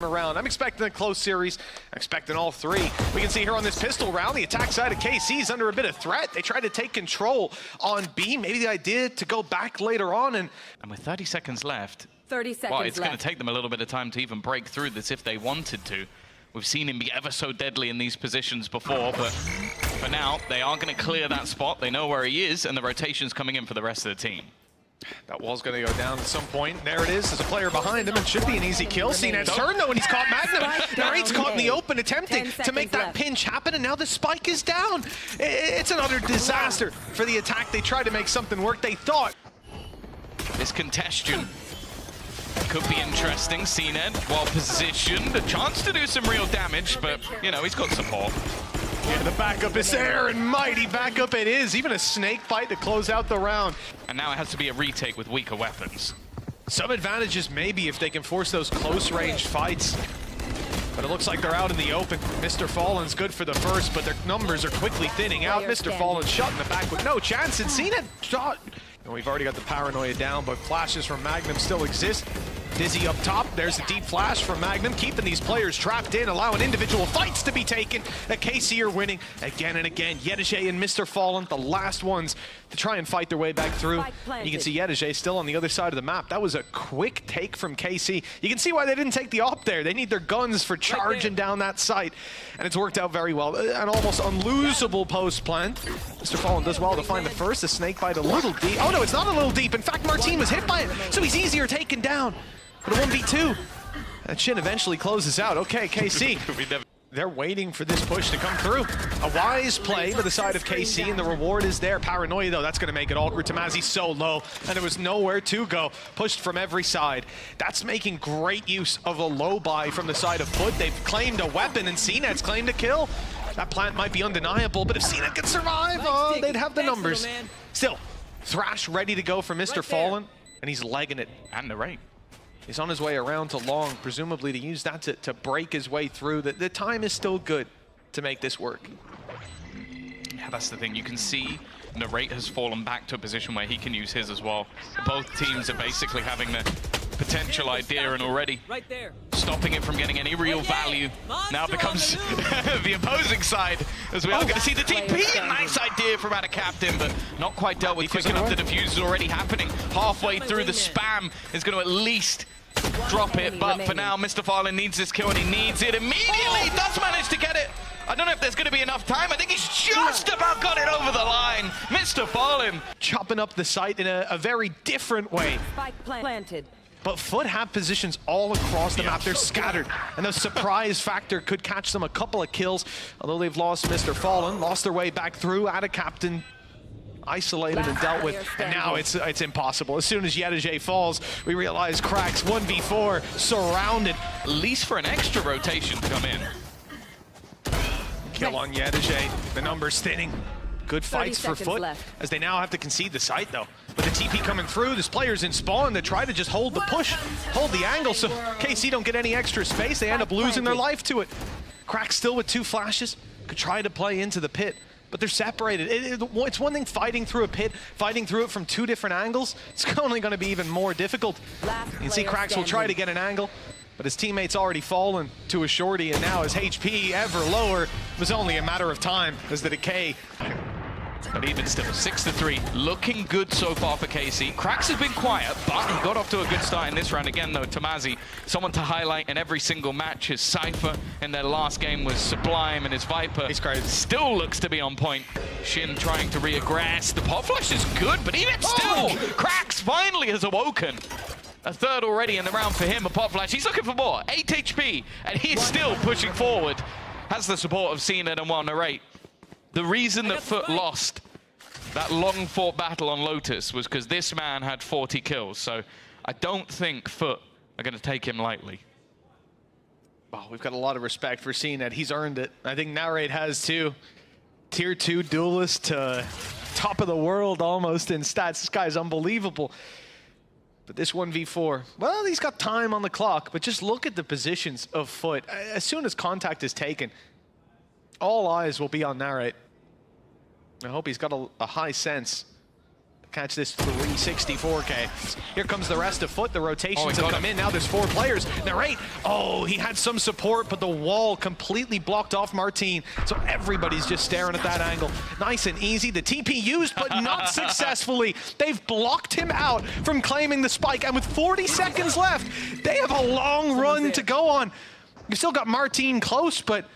around. I'm expecting a close series. I'm expecting all three. We can see here on this pistol round, the attack side of KC is under a bit of threat. They try to take control on B. Maybe the idea to go back later on. And with 30 seconds left, 30 seconds well, it's going to take them a little bit of time to even break through this if they wanted to. We've seen him be ever so deadly in these positions before, but for now, they are going to clear that spot. They know where he is, and the rotation's coming in for the rest of the team. That wall's going to go down at some point. There it is. There's a player behind him. It should be an easy kill. CNET's turn, though, and he's caught Magnum. Narrate's caught in the open, attempting to make that pinch happen, and now the spike is down. It's an utter disaster for the attack. They tried to make something work. They thought. This congestion could be interesting. CNET, well positioned. A chance to do some real damage, but, you know, he's got support. Yeah, the backup is there, and mighty backup it is. Even a snake bite to close out the round. And now it has to be a retake with weaker weapons. Some advantages maybe if they can force those close-range fights. But it looks like they're out in the open. Mr. Fallen's good for the first, but their numbers are quickly thinning out. Mr. Fallen shot in the back with no chance, and CNET shot. And we've already got the paranoia down, but flashes from Magnum still exist. Dizzy up top, there's a deep flash from Magnum, keeping these players trapped in, allowing individual fights to be taken. The KC are winning again and again. Yedeje and Mr. Fallen, the last ones to try and fight their way back through. You can see Yedeje still on the other side of the map. That was a quick take from KC. You can see why they didn't take the op there. They need their guns for charging down that site. And it's worked out very well. An almost unlosable post plant. Mr. Fallen does well to find the first. The snake bite a little deep. Oh no, it's not a little deep. In fact, Martin was hit by it, so he's easier taken down. But a 1v2. That Shin eventually closes out. Okay, KC. They're waiting for this push to come through. A wise play by the side of KC, and the reward is there. Paranoia, though, that's going to make it awkward. Tamazi's so low, and there was nowhere to go. Pushed from every side. That's making great use of a low buy from the side of FUT. They've claimed a weapon, and CNET's claimed a kill. That plant might be undeniable, but if CNET could survive, oh, they'd have the numbers. Still, Thrash ready to go for Mr. Fallen, and he's legging it. And the rate. He's on his way around to long, presumably to use that to break his way through. The time is still good to make this work. Yeah, that's the thing. You can see Narrate has fallen back to a position where he can use his as well. Both teams are basically having the potential idea and already stopping it from getting any real value. Now it becomes the opposing side, as we are going to see the TP. Nice idea from out of Captain, but not quite dealt with quick enough. The defuse is already happening. Halfway through, the spam is going to at least drop it, but for now, Mr. Fallen needs this kill, and he needs it immediately. He does manage to get it. I don't know if there's going to be enough time. I think he's just about got it over the line. Mr. Fallen chopping up the site in a very different way. Spike planted. But FUT have positions all across the map. They're scattered, and the surprise factor could catch them a couple of kills. Although they've lost Mr. Fallen, lost their way back through, out of Captain, isolated and dealt with, and now it's impossible. As soon as Yedeje falls, we realize Cracks 1v4 surrounded. at least for an extra rotation to come in. Kill on Yedeje. The numbers thinning. Good fights for FUT, as they now have to concede the site, though. With the TP coming through, there's players in spawn that try to just hold the push, hold the angle, so KC don't get any extra space. They end up losing their life to it. Crack still with 2 flashes. Could try to play into the pit, but they're separated. It's one thing fighting through a pit, fighting through it from 2 different angles. It's only going to be even more difficult. You can see Cracks will try to get an angle, but his teammate's already fallen to a shorty, and now his HP ever lower. It was only a matter of time as the decay. But even still, 6-3, looking good so far for KC. Cracks has been quiet, but he got off to a good start in this round. Again, though, Tamazi, someone to highlight in every single match. His Cypher in their last game was sublime, and his Viper still looks to be on point. Shin trying to reaggress. The pop flash is good, but even still, Cracks finally has awoken. A third already in the round for him, a pop flash. He's looking for more, 8 HP, and he's still pushing forward. Has the support of CNET and Narrate. The reason that FUT lost that long-fought battle on Lotus was because this man had 40 kills. So I don't think FUT are going to take him lightly. Oh, we've got a lot of respect for CNET. He's earned it. I think Narrate has too. Tier 2 duelist to top of the world almost in stats. This guy's unbelievable. But this 1v4, well, he's got time on the clock, but just look at the positions of FUT. As soon as contact is taken, all eyes will be on Narrate. I hope he's got a high sense catch this 364K. Here comes the rest of FUT. The rotations have come in. Now there's 4 players. Now 8. Oh, he had some support, but the wall completely blocked off Martine. So everybody's just staring at that angle. Nice and easy. The TP used, but not successfully. They've blocked him out from claiming the spike. And with 40 seconds left, they have a long run to go on. You've still got Martine close, but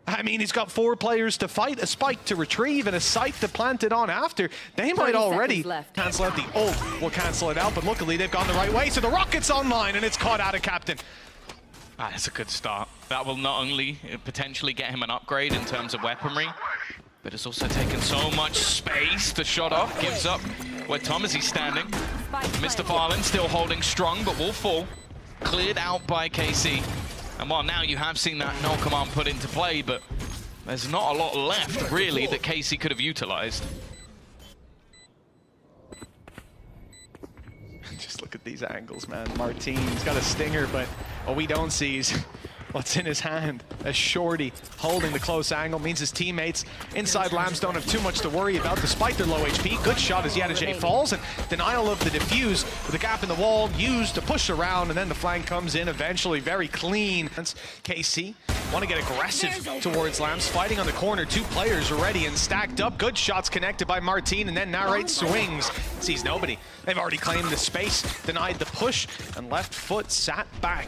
I mean, he's got 4 players to fight, a spike to retrieve, and a site to plant it on after. They might already cancel out the ult. Will cancel it out, but luckily they've gone the right way. So the rocket's online, and it's caught out of Captain. That's a good start. That will not only potentially get him an upgrade in terms of weaponry, but it's also taken so much space. The shot off gives up where Thomas is standing. Mr. Farland still holding strong, but will fall. Cleared out by KC. And while now you have seen that no command put into play, but there's not a lot left, really, that KC could have utilized. Just look at these angles, man. Martine's got a stinger, but what we don't see is what's in his hand. A shorty holding the close angle means his teammates inside Lambs don't have too much to worry about despite their low HP. Good shot as Yadajay falls, and denial of the defuse with a gap in the wall used to push around, and then the flank comes in eventually. Very clean. KC want to get aggressive towards Lambs, fighting on the corner. 2 players already and stacked up. Good shots connected by Martine, and then Narrate swings. Sees nobody. They've already claimed the space, denied the push, and left foot sat back.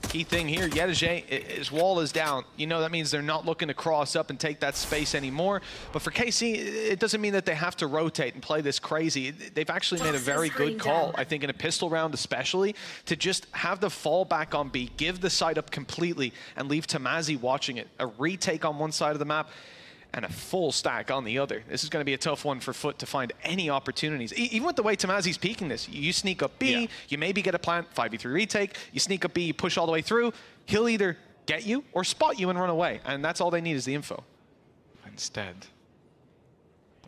Key thing here, Yadajay, his wall is down. You know, that means they're not looking to cross up and take that space anymore. But for KC, it doesn't mean that they have to rotate and play this crazy. They've actually made a very good call, I think, in a pistol round especially, to just have the fall back on B, give the side up completely, and leave Tamazi watching it. A retake on one side of the map, and a full stack on the other. This is going to be a tough one for FUT to find any opportunities. Even with the way Tamazi's peeking this, you sneak up B, you maybe get a plant, 5v3 retake, you sneak up B, you push all the way through, he'll either get you or spot you and run away, and that's all they need is the info. Instead,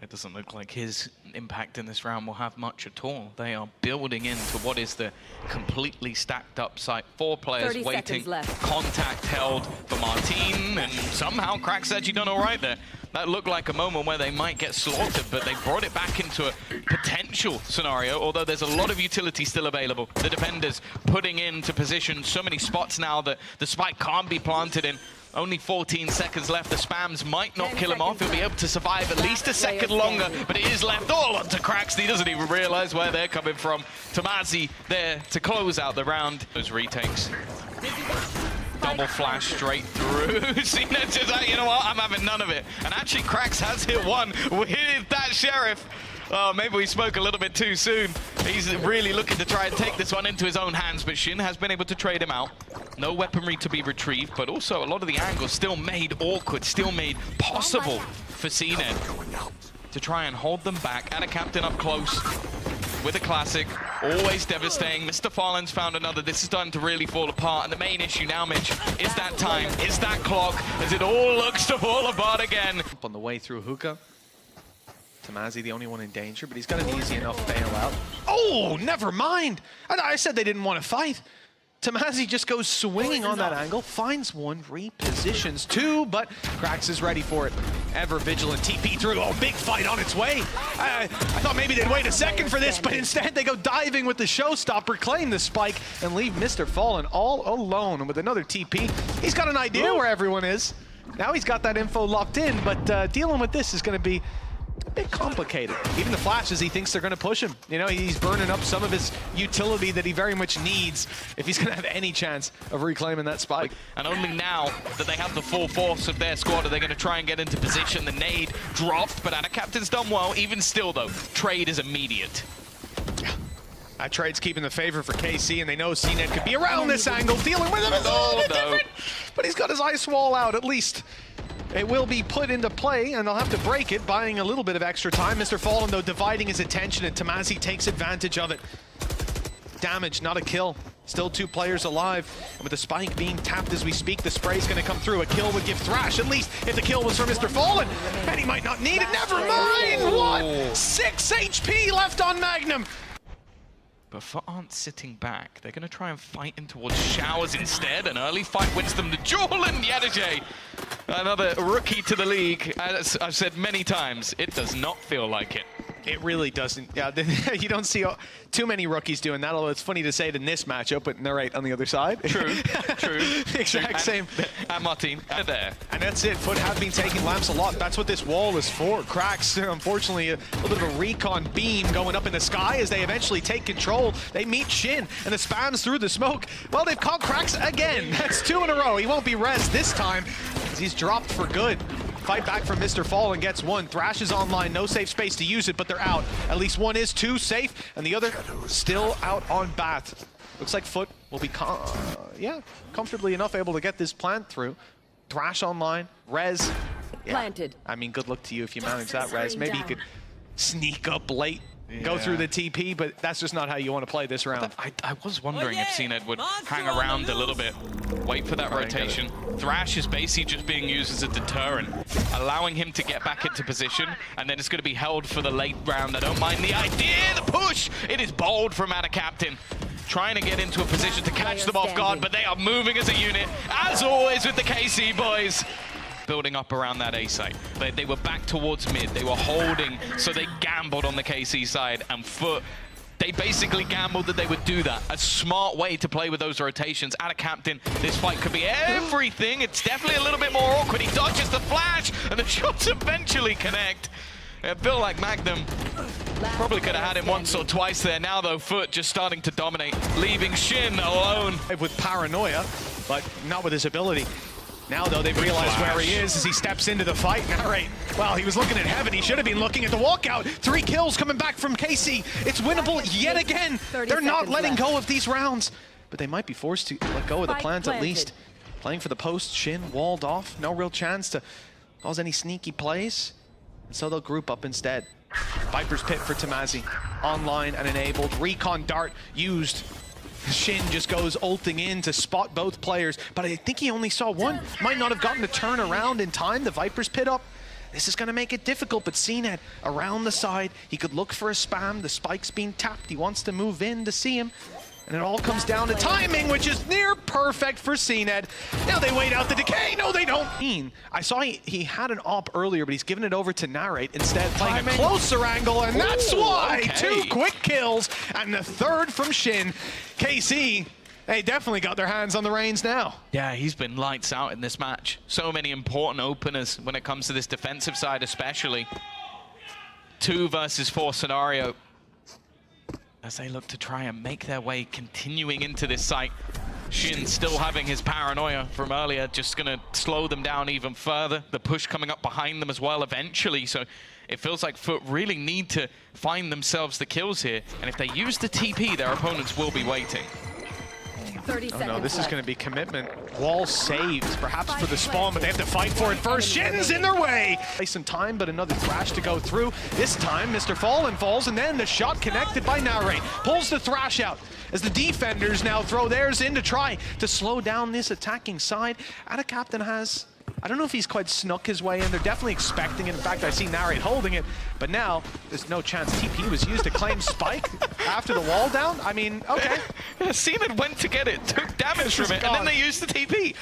it doesn't look like his impact in this round will have much at all. They are building into what is the completely stacked up site. 4 players waiting, contact held for Martine, and somehow Crack's actually done all right there. That looked like a moment where they might get slaughtered, but they brought it back into a potential scenario, although there's a lot of utility still available. The defenders putting into position so many spots now that the spike can't be planted in. Only 14 seconds left. The spams might not kill him off. He'll be able to survive at least a second longer, but it is left all onto Cracks. He doesn't even realize where they're coming from. Tamazi there to close out the round. Those retakes. Double flash straight through. CNET says, oh, you know what? I'm having none of it. And actually, Cracks has hit one with that Sheriff. Oh, maybe we spoke a little bit too soon. He's really looking to try and take this one into his own hands, but Shin has been able to trade him out. No weaponry to be retrieved, but also a lot of the angles still made awkward, still made possible for CNET to try and hold them back. And a captain up close with a classic, always devastating. Mr. Farland's found another. This is starting to really fall apart, and the main issue now, Mitch, is that time, is that clock, as it all looks to fall apart again. On the way through hookah. Tamazi the only one in danger, but he's got an easy enough bailout. Oh, never mind. I said they didn't want to fight. Tamazi just goes swinging on that angle, finds one, repositions 2, but Cracks is ready for it. Ever vigilant, TP through. Oh, big fight on its way. I thought maybe they'd wait a second for this, but instead they go diving with the showstopper, claim the spike, and leave Mr. Fallen all alone. And with another TP, he's got an idea where everyone is. Now he's got that info locked in, but dealing with this is going to be a bit complicated. Even the flashes, he thinks they're going to push him. You know, he's burning up some of his utility that he very much needs if he's going to have any chance of reclaiming that spike. And only now that they have the full force of their squad are they going to try and get into position. The nade dropped, but Anna Captain's done well. Even still, though, trade is immediate. That trade's keeping the favor for KC, and they know CNET could be around this angle. Dealing with him is a little bit different, but he's got his ice wall out at least. It will be put into play, and they'll have to break it, buying a little bit of extra time. Mr. Fallen, though, dividing his attention, and Tamazi takes advantage of it. Damage, not a kill. Still 2 players alive. And with the spike being tapped as we speak, the spray's going to come through. A kill would give Thrash, at least if the kill was for Mr. Fallen. And he might not need it. Never mind! What? 6 HP left on Magnum. But FUT aren't sitting back. They're going to try and fight in towards Showers instead. An early fight wins them the duel, and Yadajay, another rookie to the league. As I've said many times, it does not feel like it. It really doesn't. Yeah, you don't see too many rookies doing that, although it's funny to say it in this matchup, but Narrate on the other side. True, true. Exact same. And Martin, there. And that's it. FUT have been taking lamps a lot. That's what this wall is for. Cracks, unfortunately, a little bit of a recon beam going up in the sky as they eventually take control. They meet Shin, and the spams through the smoke. Well, they've caught Cracks again. That's 2 in a row. He won't be res this time, as he's dropped for good. Fight back from Mr. Fallen gets one. Thrash is online, no safe space to use it, but they're out. At least one is, 2 safe, and the other still out on Bath. Looks like FUT will be, comfortably enough able to get this plant through. Thrash online, res. Yeah. Planted. I mean, good luck to you if you manage that res. Maybe you could sneak up late, go through the TP, but that's just not how you want to play this round. I was wondering if CNED would hang around a little bit, wait for that rotation. Thrash is basically just being used as a deterrent, allowing him to get back into position, and then it's going to be held for the late round. I don't mind the idea, the push! It is bold from Captain, trying to get into a position to catch them off guard, but they are moving as a unit, as always with the KC boys. Building up around that A site. They were back towards mid. They were holding, so they gambled on the KC side. And FUT, they basically gambled that they would do that. A smart way to play with those rotations. Captain, this fight could be everything. It's definitely a little bit more awkward. He dodges the flash, and the shots eventually connect. I feel like Magnum probably could have had him once or twice there. Now, though, FUT just starting to dominate, leaving Shin alone. With paranoia, but not with his ability. Now, though, they've realized where he is as he steps into the fight. Narrate, well, he was looking at heaven. He should have been looking at the walkout. 3 kills coming back from KC. It's winnable yet again. They're not letting go of these rounds, but they might be forced to let go of the plant at least. Playing for the post, Shin walled off. No real chance to cause any sneaky plays. And so they'll group up instead. Viper's Pit for Tamazi. Online and enabled. Recon Dart used. Shin just goes ulting in to spot both players, but I think he only saw one. Might not have gotten to turn around in time. The Viper's Pit up. This is going to make it difficult, but CNED around the side. He could look for a spam. The spike's being tapped. He wants to move in to see him. And it all comes down to timing, which is near perfect for CNED. Now they wait out the decay. No, they don't. I saw he had an op earlier, but he's given it over to Narrate instead, playing a closer angle, and that's why. 2 quick kills, and the 3rd from Shin. KC, they definitely got their hands on the reins now. Yeah, he's been lights out in this match. So many important openers when it comes to this defensive side especially. 2 versus 4 scenario. As they look to try and make their way continuing into this site. Shin still having his paranoia from earlier, just going to slow them down even further. The push coming up behind them as well eventually, so it feels like FUT really need to find themselves the kills here. And if they use the TP, their opponents will be waiting. 30 oh no, this is going to be commitment. Wall saved, perhaps for the spawn, but they have to fight for it first. Shin's in their way! Play some time, but another Thrash to go through. This time, Mr. Fallen falls, and then the shot connected by Narrate. Pulls the Thrash out as the defenders now throw theirs in to try to slow down this attacking side. Captain has, I don't know if he's quite snuck his way in. They're definitely expecting it. In fact, I see Narrate holding it, but now there's no chance. TP was used to claim Spike after the wall down. I mean, okay. Yeah, CNED went to get it, took damage from it, and then they used the TP.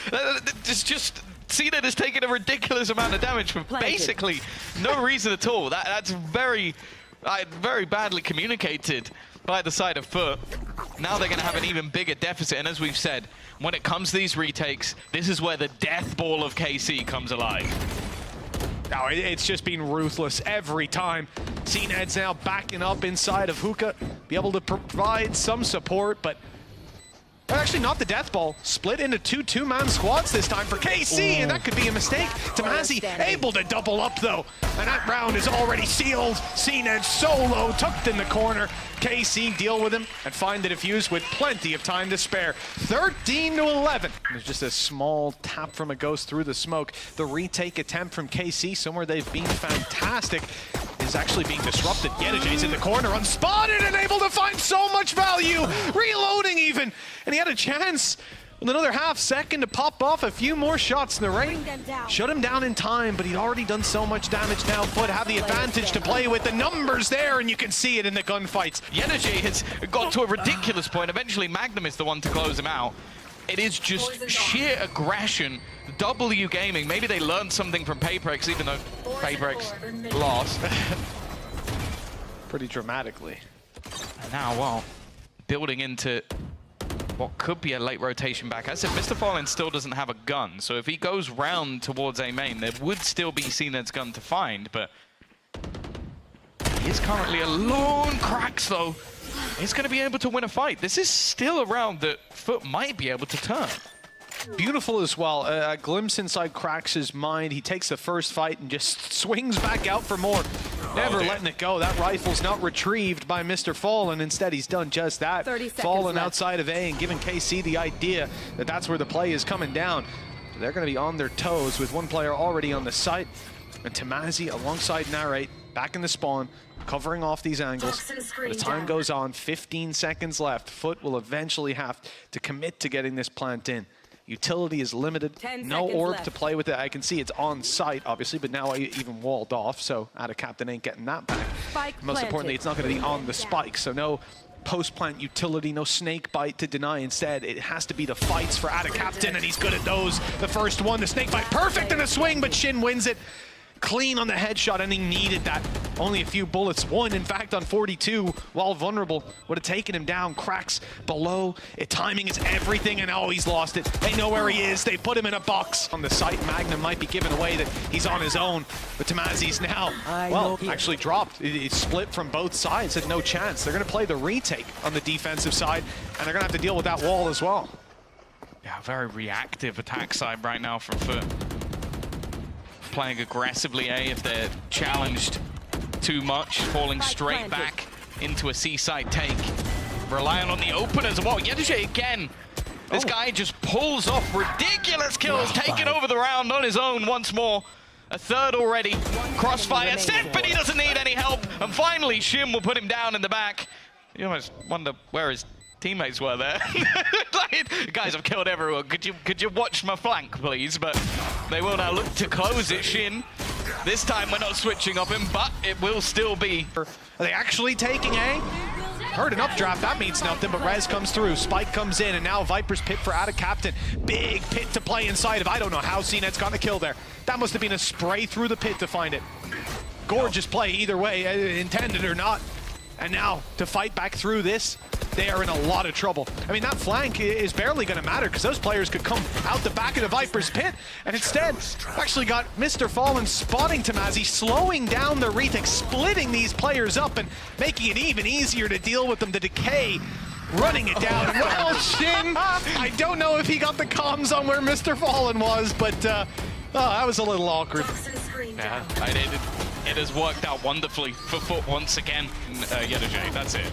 Just CNED has taken a ridiculous amount of damage from basically no reason at all. That's very badly communicated by the side of FUT. Now they're going to have an even bigger deficit, and as we've said, when it comes to these retakes, this is where the death ball of KC comes alive. No, it's just been ruthless every time. CNED's now backing up inside of Hookah, be able to provide some support, but actually not the death ball. Split into 2 two-man squads this time for KC, and that could be a mistake. Tamazi able to double up though, and that round is already sealed. CNED solo, tucked in the corner. KC deal with him and find the defuse with plenty of time to spare. 13-11. There's just a small tap from a ghost through the smoke. The retake attempt from KC, somewhere they've been fantastic, is actually being disrupted. Yedaje's in the corner, unspotted and able to find so much value. Reloading even, and he had a chance with another half second to pop off a few more shots in the rain. Shut him down in time, but he'd already done so much damage now. FUT have the advantage to play with. The numbers there, and you can see it in the gunfights. Yedaje has got to a ridiculous point. Eventually, Magnum is the one to close him out. It is just sheer aggression. W Gaming, maybe they learned something from Paperex, even though Paperex lost. pretty dramatically. And now, well, building into what could be a late rotation back. As I said, Mr. Fallen still doesn't have a gun, so if he goes round towards A main, there would still be Cned's gun to find, but he is currently alone. Cracks, though, is going to be able to win a fight. This is still a round that FUT might be able to turn. Beautiful as well. A glimpse inside Krax's mind. He takes the first fight and just swings back out for more. Never letting it go. That rifle's not retrieved by Mr. Fallen. Instead, he's done just that. Fallen outside of A and giving KC the idea that that's where the play is coming down. So they're going to be on their toes with one player already on the site. And Tamazi alongside Narrate back in the spawn, covering off these angles. As time goes on, 15 seconds left. FUT will eventually have to commit to getting this plant in. Utility is limited, no orb to play with it. I can see it's on site, obviously, but now I even walled off, so Captain ain't getting that back. Most importantly, it's not going to be on the spike, so no post-plant utility, no snake bite to deny. Instead, it has to be the fights for Captain, and he's good at those. The first one, the snake bite, perfect in the swing, but Shin wins it. Clean on the headshot, and he needed that. Only a few bullets. One, in fact, on 42, while vulnerable, would have taken him down. Cracks below. Timing is everything, and oh, he's lost it. They know where he is. They put him in a box. On the site, Magnum might be giving away that he's on his own, but Tamazi's now, well, actually dropped. It's split from both sides. Had no chance. They're going to play the retake on the defensive side, and they're going to have to deal with that wall as well. Yeah, very reactive attack side right now from FUT. Playing aggressively A if they're challenged too much, falling straight back into a C-side take. Relying on the open as well. Yedige again. This guy just pulls off ridiculous kills, taking over the round on his own once more. A third already. Crossfire set, but he doesn't need any help. And finally, Shin will put him down in the back. You almost wonder where his teammates were there. Like, guys, I've killed everyone. Could you watch my flank, please? But they will now look to close it. Shin. This time we're not switching up him, but it will still be. Are they actually taking A? Heard an updraft, that means nothing, but Rez comes through, Spike comes in, and now Viper's pit for Captain. Big pit to play inside of. I don't know how Cned's got a kill there. That must have been a spray through the pit to find it. Gorgeous play either way, intended or not. And now, to fight back through this, they are in a lot of trouble. I mean, that flank is barely going to matter because those players could come out the back of the Viper's pit, and instead, actually got Mr. Fallen spotting Tamazi, slowing down the retake, splitting these players up and making it even easier to deal with them. The decay, running it down. Well, Shin, I don't know if he got the comms on where Mr. Fallen was, but that was a little awkward. Yeah, it has worked out wonderfully for FUT once again. Yedige, that's it.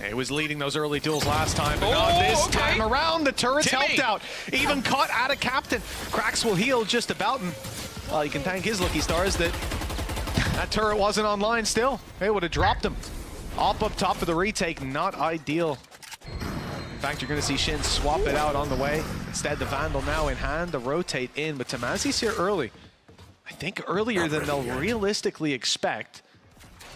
He was leading those early duels last time, but not this time around. The turrets helped out. Even caught Captain. Cracks will heal just about, and well, you can thank his lucky stars that that turret wasn't online still. They would have dropped him. Up top of the retake, not ideal. In fact, you're going to see Shin swap it out on the way. Instead, the Vandal now in hand to rotate in, but Tamazi's here early. I think earlier than they'll realistically expect.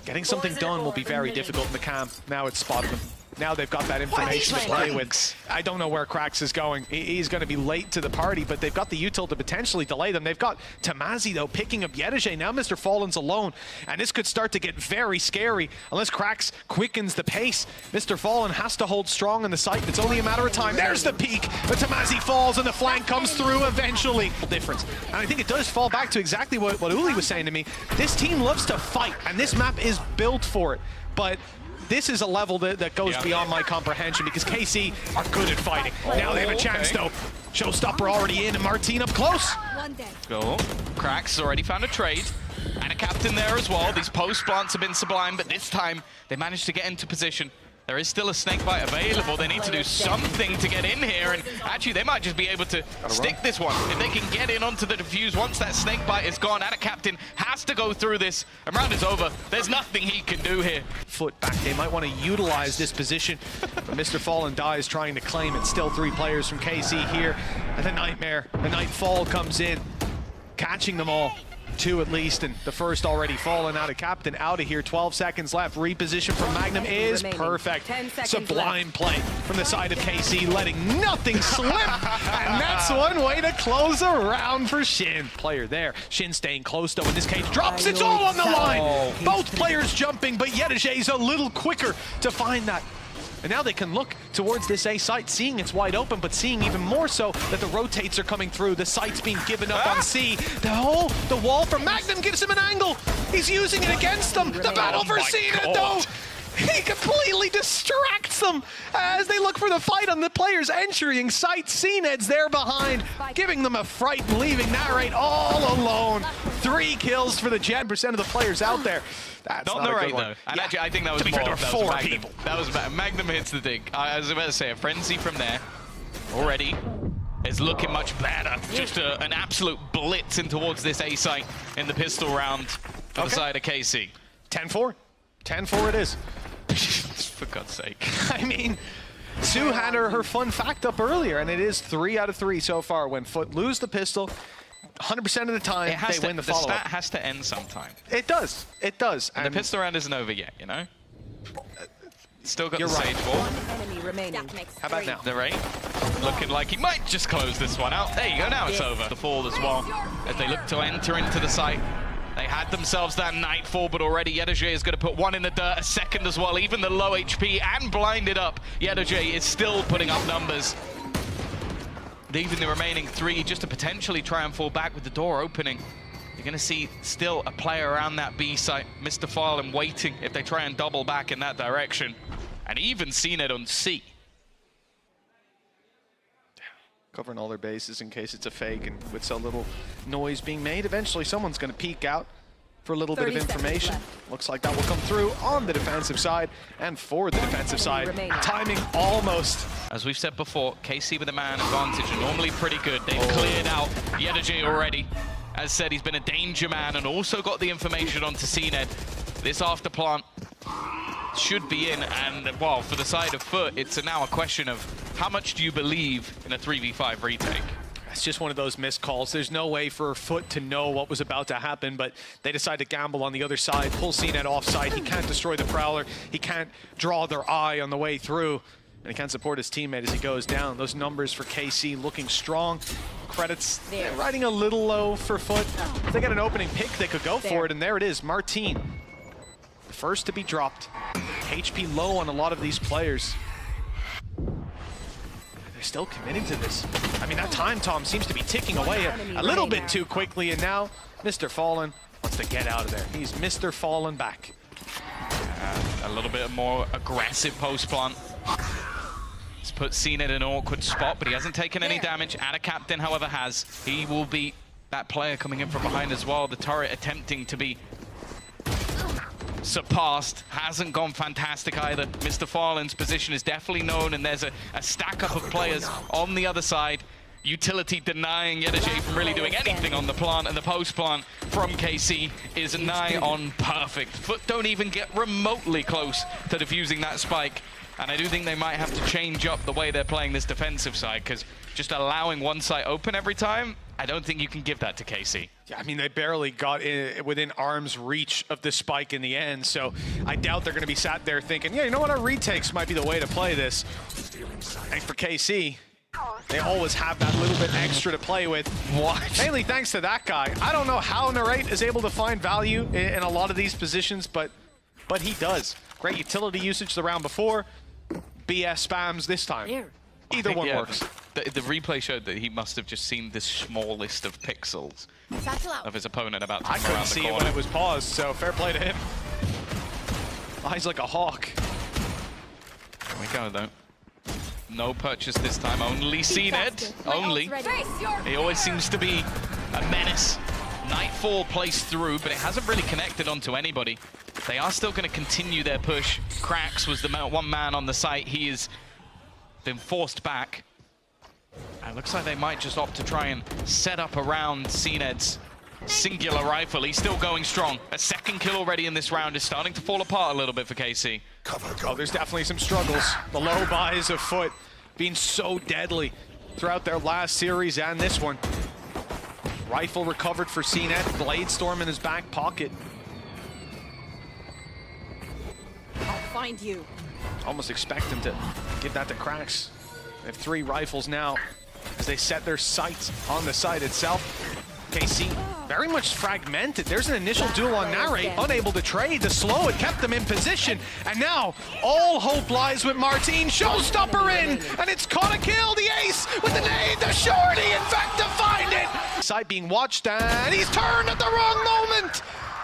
Getting something done will be very difficult in the camp. Now it's spotted them. Now they've got that information to play with. I don't know where Cracks is going. He's going to be late to the party, but they've got the util to potentially delay them. They've got Tamazi, though, picking up Yedige. Now Mr. Fallen's alone, and this could start to get very scary unless Cracks quickens the pace. Mr. Fallen has to hold strong in the site. It's only a matter of time. There's the peak, but Tamazi falls, and the flank comes through eventually. Difference. And I think it does fall back to exactly what Uli was saying to me. This team loves to fight, and this map is built for it. But this is a level that goes beyond my comprehension because KC are good at fighting. Now they have a chance, though. Showstopper already in, and Martin up close. Go. Cracks already found a trade. And a Captain there as well. These post plants have been sublime, but this time they managed to get into position. There is still a snakebite available. They need to do something to get in here, and actually they might just be able to stick this one. If they can get in onto the defuse once that snakebite is gone, and a Captain has to go through this, and round is over. There's nothing he can do here. FUT back, they might want to utilize this position, but Mr. Fallen dies trying to claim it. Still 3 players from KC here, and the Nightmare, the Nightfall comes in, catching them all. two at least, and the first already fallen out of Captain out of here. 12 seconds left. Reposition from Magnum is perfect. Sublime play from the side of KC, letting nothing slip. And that's one way to close a round for Shin. Player there. Shin staying close though in this case. Drops, it's all on the line. Both players jumping, but Yedajay's a little quicker to find that. And now they can look towards this A site, seeing it's wide open, but seeing even more so that the rotates are coming through. The site's being given up on C. The wall from Magnum gives him an angle. He's using it against them. The battle for CNED though. He completely distracts them as they look for the fight on the players entering site. CNED's there behind, giving them a fright and leaving Narrate all alone. 3 kills for the 10% of the players out there. That's not a good one. Though. And actually, I think that was more. There were 4 people. That was Magnum hits the dig. I was about to say, a frenzy from there already is looking much better. Just an absolute blitz in towards this A site in the pistol round for the side of KC. 10-4. 10-4 it is. For God's sake. I mean, Sue had her fun fact up earlier, and it is 3 out of 3 so far. When FUT lose the pistol, 100% of the time they win the follow-up. The stat has to end sometime. It does. It does. And the pistol round isn't over yet, you know? Still got the Sage ball. How about now? The Ray looking like he might just close this one out. There you go, now it's over. The fall as well, as they look to enter into the site. They had themselves that nightfall, but already Yedajay is going to put one in the dirt, a second as well. Even the low HP and blinded up, Yedajay is still putting up numbers. Leaving the remaining 3 just to potentially try and fall back with the door opening. You're going to see still a player around that B site, Mr. Fallen, waiting if they try and double back in that direction. And even CNED on C. Covering all their bases in case it's a fake, and with so little noise being made, eventually someone's going to peek out for a little bit of information. Looks like that will come through on the defensive side and for the defensive side. Timing almost. As we've said before, KC with a man advantage are normally pretty good. They've cleared out Yedajay already. As said, he's been a danger man and also got the information onto CNED. This after plant should be in, and well, for the side of FUT, it's now a question of how much do you believe in a 3v5 retake? It's just one of those missed calls. There's no way for FUT to know what was about to happen, but they decide to gamble on the other side, pull CNED offside. He can't destroy the Prowler. He can't draw their eye on the way through, and he can't support his teammate as he goes down. Those numbers for KC looking strong. Credits riding a little low for FUT. If they got an opening pick, they could go for it, and there it is. Martine, the first to be dropped. HP low on a lot of these players. They're still committing to this. I mean, that time Tom seems to be ticking away a little bit too quickly, and now Mr. Fallen wants to get out of there. He's Mr. Fallen back. A little bit more aggressive post plant. It's put CNED in an awkward spot, but he hasn't taken any damage. And a captain, however, has. He will be that player coming in from behind as well. The turret attempting to be surpassed. Hasn't gone fantastic either. Mr. Fallen's position is definitely known, and there's a stack up of players on the other side. Utility denying Yedajay from really doing anything on the plant, and the post plant from KC is nigh on perfect. FUT don't even get remotely close to defusing that spike, and I do think they might have to change up the way they're playing this defensive side, because just allowing one site open every time, I don't think you can give that to KC. Yeah, I mean, they barely got within arm's reach of the spike in the end, so I doubt they're going to be sat there thinking, yeah, you know what, our retakes might be the way to play this. And for KC, they always have that little bit extra to play with. What? Mainly thanks to that guy. I don't know how Narrate is able to find value in a lot of these positions, but he does. Great utility usage the round before. BS spams this time. Either one works. The replay showed that he must have just seen the smallest of pixels of his opponent about to come around the corner. I couldn't see it when it was paused, so fair play to him. Eyes like a hawk. There we go, though. No purchase this time, only CNED. Only. He always seems to be a menace. Nightfall plays through, but it hasn't really connected onto anybody. They are still going to continue their push. Krax was the one man on the site. He has been forced back. And it looks like they might just opt to try and set up around CNED's singular rifle. He's still going strong. A second kill already in this round is starting to fall apart a little bit for KC. Oh, there's definitely some struggles. The low buys of FUT being so deadly throughout their last series and this one. Rifle recovered for CNET. Blade Storm in his back pocket. I'll find you. Almost expect him to give that to Cracks. They have 3 rifles now as they set their sights on the site itself. KC very much fragmented. There's an initial duel on Narrate, unable to trade. The slow, it kept them in position. And now all hope lies with Martine. Showstopper in, and it's caught a kill. The ace with the nade, the shorty, in fact, to find it. Site being watched, and he's turned at the wrong moment.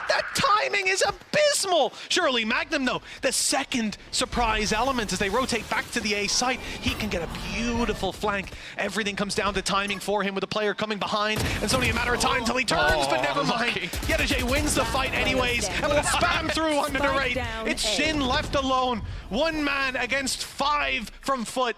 That timing is abysmal. Surely Magnum, though, the second surprise element as they rotate back to the A site, he can get a beautiful flank. Everything comes down to timing for him with a player coming behind. And it's only a matter of time until he turns, but never mind. Yedajay wins the fight anyways, and with a spam through onto the raid. It's Shin left alone. 1 man against 5 from FUT.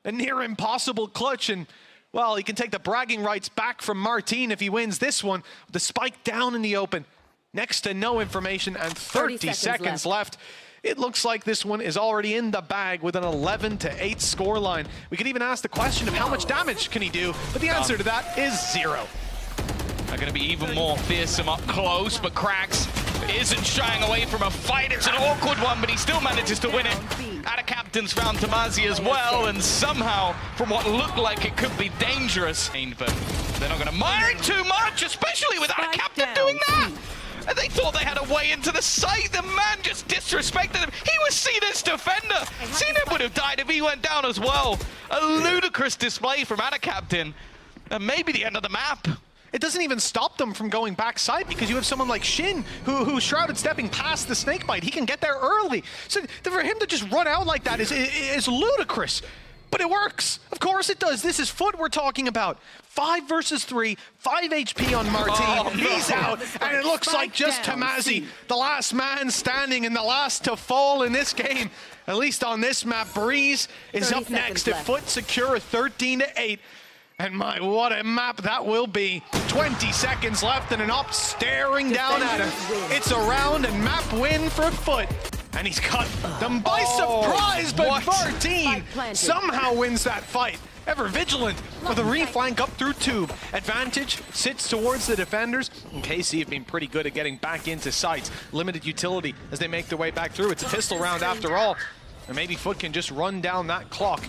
A near impossible clutch, and well, he can take the bragging rights back from Martine if he wins this one. The spike down in the open. Next to no information and 30 seconds left. It looks like this one is already in the bag with an 11-8 scoreline. We could even ask the question of how much damage can he do, but the answer to that is 0. They're going to be even more fearsome up close, but Cracks isn't shying away from a fight. It's an awkward one, but he still manages to win it. Out of captain's found Tamazi as well, and somehow, from what looked like it could be dangerous, but they're not going to mire it too much, especially with out of captain doing that. And they thought they had a way into the site. The man just disrespected him. He was CNET's defender. CNET would have died if he went down as well. A ludicrous display from Ada Captain. And maybe the end of the map. It doesn't even stop them from going backside because you have someone like Shin who's shrouded stepping past the snakebite. He can get there early. So for him to just run out like that is ludicrous. But it works. Of course it does. This is FUT we're talking about. 5 versus 3, 5 HP on Martine. He's out, and it looks like just Tamazi, the last man standing and the last to fall in this game. At least on this map, Breeze is up next if FUT secure a 13-8. And my, what a map that will be. 20 seconds left and an op staring down at him. It's a round and map win for FUT. And he's cut them by surprise, but Martine somehow wins that fight. Ever vigilant with a reflank up through tube. Advantage sits towards the defenders. And KC have been pretty good at getting back into sites. Limited utility as they make their way back through. It's a pistol round after all. And maybe FUT can just run down that clock.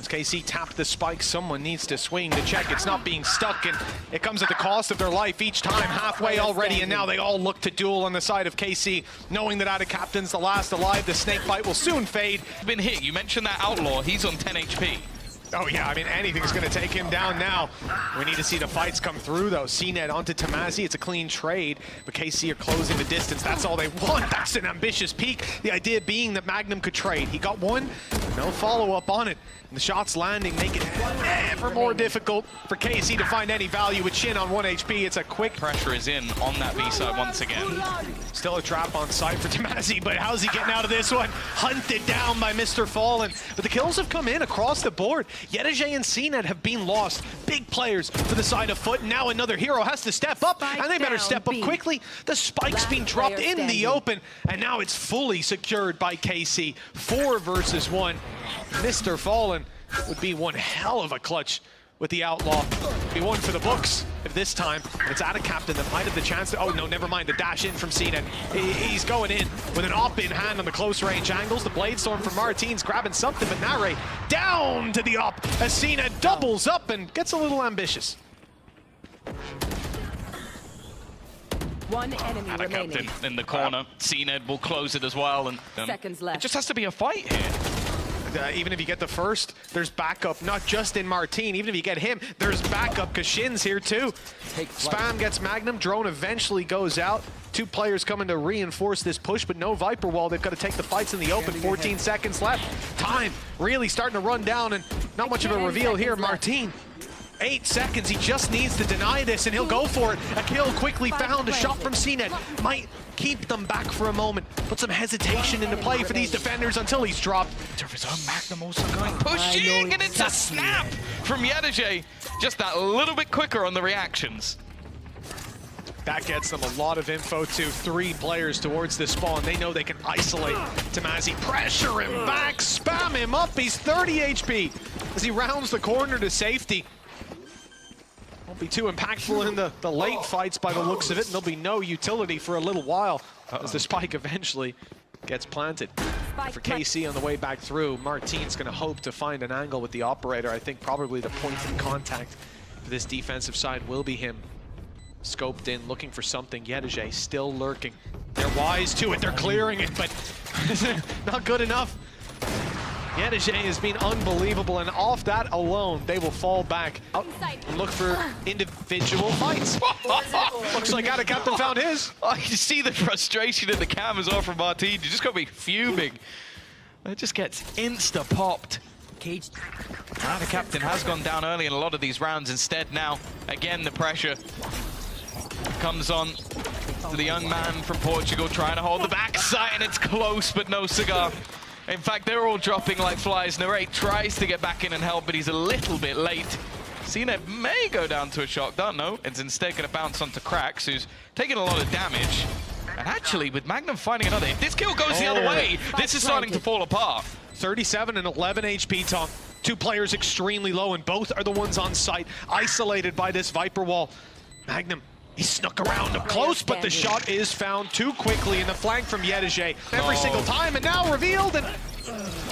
As KC tapped the spike, someone needs to swing to check it's not being stuck, and it comes at the cost of their life each time, halfway already, and now they all look to duel on the side of KC, knowing that Ada Captain's the last alive. The snake bite will soon fade. Been hit. You mentioned that Outlaw. He's on 10 HP. Oh yeah, I mean, anything's going to take him down now. We need to see the fights come through, though. CNET onto Tamazi. It's a clean trade, but KC are closing the distance. That's all they want. That's an ambitious peak. The idea being that Magnum could trade. He got one, no follow-up on it. And the shots landing make it ever more difficult for KC to find any value with Shin on 1 HP. It's a quick... Pressure is in on that B-side once again. Still a trap on site for Tamazi, but how's he getting out of this one? Hunted down by Mr. Fallen. But the kills have come in across the board. Yedajay and CNET have been lost. Big players for the side of FUT. Now another hero has to step up, and they better step up quickly. The spike's been dropped in the open, and now it's fully secured by KC. 4 versus 1. Mr. Fallen would be one hell of a clutch with the Outlaw. Be one for the books if this time it's Ada Captain that might have the chance to... Oh no, never mind, the dash in from CNET. He's going in with an op in hand on the close range angles. The Blade Storm from Martine's grabbing something, but Narrate down to the op as CNET doubles up and gets a little ambitious. One enemy Ada remaining. Captain in the corner. CNET will close it as well, and Seconds left. it just has to be a fight here. Even if you get the first, there's backup, not just in Martine. Even if you get him, there's backup, because Shin's here too. Spam gets Magnum, drone eventually goes out. 2 players coming to reinforce this push, but no Viper Wall. They've got to take the fights in the open. 14 seconds left. Time really starting to run down, and not much of a reveal here. Martine, 8 seconds. He just needs to deny this, and he'll go for it. A kill quickly found. A shot from CNET might keep them back for a moment. Put some hesitation into play for these defenders until he's dropped. His own Magnum also going pushing, and it's a snap from Yedajay. Just that little bit quicker on the reactions. That gets them a lot of info too. 3 players towards the spawn. They know they can isolate Tamazi. Pressure him back, spam him up. He's 30 HP as he rounds the corner to safety. Won't be too impactful in the late fights by the looks of it, and there'll be no utility for a little while as the spike eventually gets planted. For KC on the way back through, Martine's going to hope to find an angle with the operator. I think probably the point of contact for this defensive side will be him. Scoped in, looking for something. Yedege still lurking. They're wise to it, they're clearing it, but not good enough. Yedege has been unbelievable, and off that alone, they will fall back out and look for individual fights. Looks like Adacaptain found his. I can see the frustration in the cam as well from Martine. You just got to be fuming. It just gets insta-popped. Adacaptain has gone down early in a lot of these rounds. Instead now, again, the pressure comes on to the young man from Portugal, trying to hold the backside, and it's close, but no cigar. In fact, they're all dropping like flies. Narrate tries to get back in and help, but he's a little bit late. CNED may go down to a shock, don't know. It's instead going to bounce onto Krax, who's taking a lot of damage. And actually, with Magnum finding another, if this kill goes the other way, this is starting to fall apart. 37 and 11 HP, Tom. Two players extremely low, and both are the ones on site, isolated by this Viper wall. Magnum, he snuck around up close, but the shot is found too quickly in the flank from Yedege every single time, and now revealed, and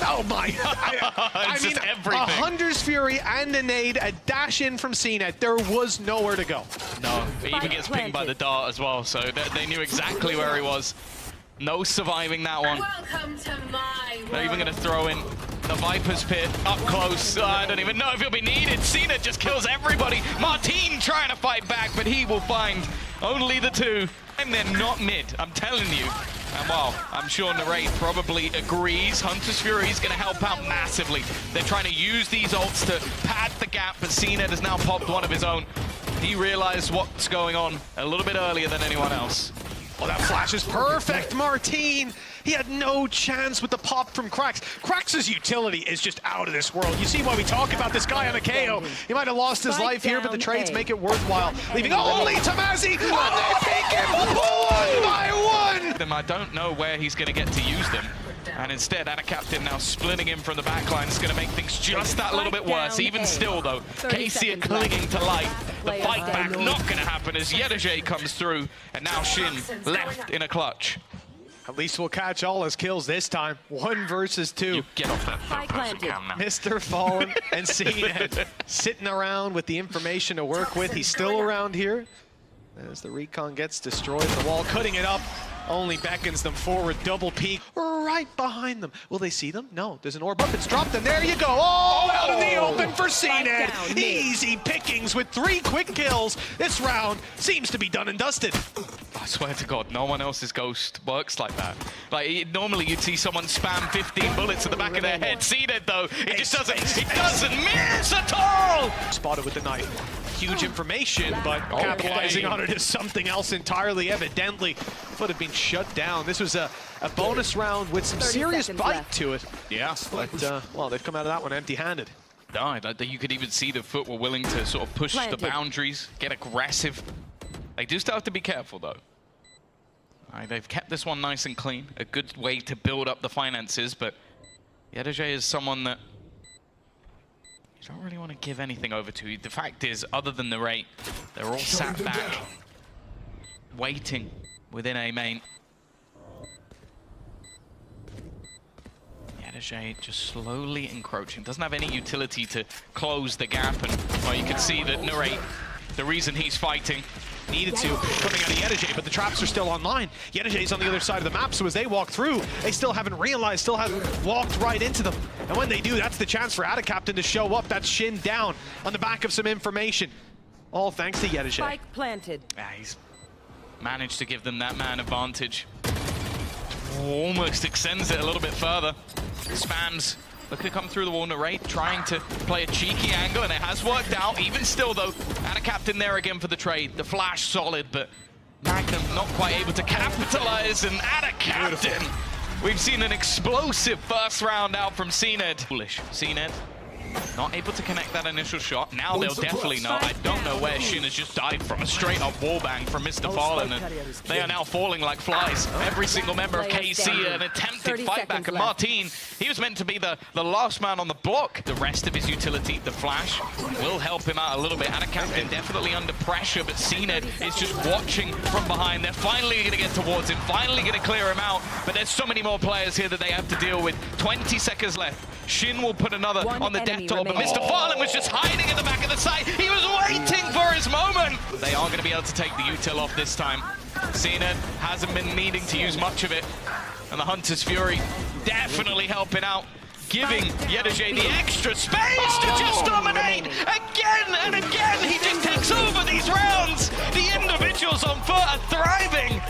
oh my, I mean, everything. A Hunter's Fury and a nade, a dash in from CNET, there was nowhere to go. No, he even gets pinged by the dart as well, so they knew exactly where he was. No surviving that one. Welcome to my world. They're even going to throw in the Viper's Pit up close. I don't even know if he'll be needed. Cena just kills everybody. Martine trying to fight back, but he will find only the two. And they're not mid, I'm telling you. And well, I'm sure Narrate probably agrees. Hunter's Fury is going to help out massively. They're trying to use these ults to pad the gap, but CNED has now popped one of his own. He realized what's going on a little bit earlier than anyone else. Oh, that flash is perfect, Martine. He had no chance with the pop from Krax. Krax's utility is just out of this world. You see why we talk about this guy on a KO. He might have lost his life here, but the trades make it worthwhile. Leaving only Tomasi, and they take him one by one. I don't know where he's going to get to use them. And instead, Adacaptain now splitting him from the backline is going to make things just that little bit worse. Even still, though, KC are clinging to life. The fight back not going to happen as Yedege comes through, and now Shin left in a clutch. At least we'll catch all his kills this time. 1 versus 2. You get off that third-person cam now. Mr. Fallen and CNED sitting around with the information to work with. He's still around here as the recon gets destroyed. The wall cutting it up only beckons them forward. Double peek right behind them. Will they see them? No. There's an orb up. It's dropped, and there you go. All out in the open for CNED. Easy pickings with 3 quick kills. This round seems to be done and dusted. I swear to God, no one else's Ghost works like that. Like, normally you'd see someone spam 15 bullets at the back of their head. CNED, though, it just doesn't miss at all! Spotted with the knife. Huge information, but capitalizing on it is something else entirely. Evidently, FUT have been shut down. This was a bonus round with some serious bite to it. Yeah. But, well, they've come out of that one empty-handed. No, you could even see the FUT were willing to sort of push the boundaries, get aggressive. They do still have to be careful, though. They've kept this one nice and clean. A good way to build up the finances, but Yedege is someone that you don't really want to give anything over to. The fact is, other than the rate, they're all sat back, waiting within A main. Yedege just slowly encroaching. Doesn't have any utility to close the gap, and well, you can see that Narrate, the reason he's fighting, needed to, coming out of Yedege, but the traps are still online. Yedege's on the other side of the map, so as they walk through, they still haven't realized, still haven't walked right into them. And when they do, that's the chance for Adacaptain to show up. That's Shin down on the back of some information. All thanks to Yedege. Spike planted. Yeah, he's managed to give them that man advantage. Almost extends it a little bit further. Spams. Look to come through the wall. Narrate trying to play a cheeky angle, and it has worked out. Even still, though, Adacaptain there again for the trade. The flash solid, but Magnum not quite able to capitalize. And Adacaptain, we've seen an explosive first round out from CNED. Foolish. CNED Not able to connect that initial shot. Now they'll definitely know. I don't know where Shin has just died from. A straight up wallbang from Mr. Fallen, and they are now falling like flies. Every single member of KC, an attempted fight back. And Martin, he was meant to be the last man on the block. The rest of his utility, the flash, will help him out a little bit. And a captain definitely under pressure, but CNED is just watching from behind. They're finally going to get towards him, finally going to clear him out. But there's so many more players here that they have to deal with. 20 seconds left. Shin will put another on the death toll, but Mr. Fallen was just hiding in the back of the site. He was waiting for his moment. They are going to be able to take the util off this time. CNED hasn't been needing to use much of it. And the Hunter's Fury definitely helping out, giving Yedajay the extra space to just dominate again and again. He just takes over these rounds. The individuals on FUT are thriving.